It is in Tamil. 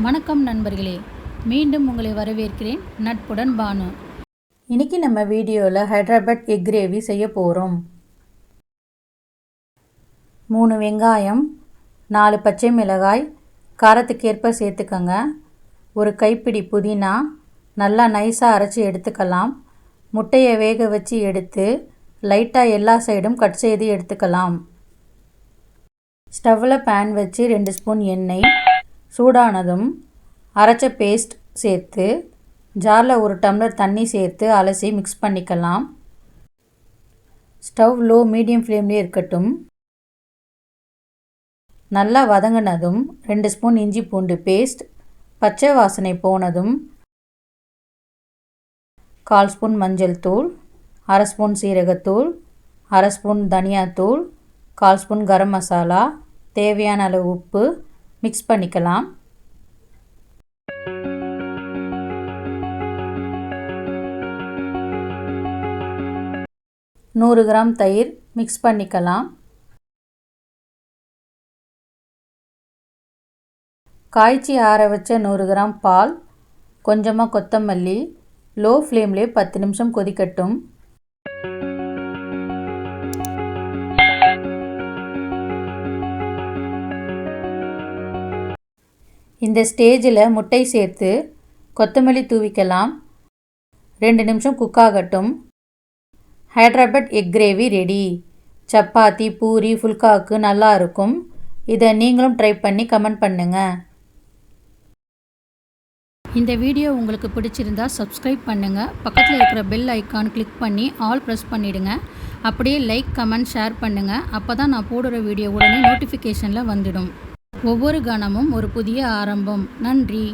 வணக்கம் நண்பர்களே, மீண்டும் உங்களை வரவேற்கிறேன். நட்புடன் பானு. இன்னைக்கு நம்ம வீடியோவில் ஹைதராபாத் எக் கிரேவி செய்ய போகிறோம். 3 வெங்காயம், 4 பச்சை மிளகாய் காரத்துக்கேற்ப சேர்த்துக்கங்க. ஒரு கைப்பிடி புதினா நல்லா நைஸாக அரைச்சி எடுத்துக்கலாம். முட்டையை வேக வச்சு எடுத்து லைட்டாக எல்லா சைடும் கட் செய்து எடுத்துக்கலாம். ஸ்டவ்வில் பேன் வச்சு 2 ஸ்பூன் எண்ணெய் சூடானதும் அரைச்ச பேஸ்ட் சேர்த்து ஜாரில் 1 டம்ளர் தண்ணி சேர்த்து அலசி மிக்ஸ் பண்ணிக்கலாம். ஸ்டவ் லோ மீடியம் ஃப்ளேம்லேயே இருக்கட்டும். நல்லா வதங்கினதும் 2 ஸ்பூன் இஞ்சி பூண்டு பேஸ்ட் பச்சை வாசனை போனதும் 1/4 ஸ்பூன் மஞ்சள் தூள், 1/2 ஸ்பூன் சீரகத்தூள், 1/2 ஸ்பூன் தனியாத்தூள், 1/4 ஸ்பூன் கரம் மசாலா, தேவையான அளவு உப்பு மிக்ஸ் பண்ணிக்கலாம். நூறு கிராம் தயிர் மிக்ஸ் பண்ணிக்கலாம். காய்ச்சி ஆற வச்ச 100 கிராம் பால், கொஞ்சமாக கொத்தமல்லி, லோ ஃப்ளேம்லேயே 10 நிமிஷம் கொதிக்கட்டும். இந்த ஸ்டேஜில் முட்டை சேர்த்து கொத்தமல்லி தூவிக்கலாம். 2 நிமிஷம் குக் ஆகட்டும். Hyderabad egg gravy ready. Chapati, puri, ஃபுல்காவுக்கு நல்லா இருக்கும். இதை நீங்களும் ட்ரை பண்ணி கமெண்ட் பண்ணுங்கள். இந்த வீடியோ உங்களுக்கு பிடிச்சிருந்தா சப்ஸ்கிரைப் பண்ணுங்கள். பக்கத்தில் இருக்கிற பெல் ஐக்கான் கிளிக் பண்ணி ஆல் ப்ரெஸ் பண்ணிவிடுங்க. அப்படியே லைக், கமெண்ட், ஷேர் பண்ணுங்கள். அப்போ தான் நான் போடுற வீடியோ உடனே நோட்டிஃபிகேஷனில் வந்துடும். ஒவ்வொரு கணமும் ஒரு புதிய ஆரம்பம். நன்றி.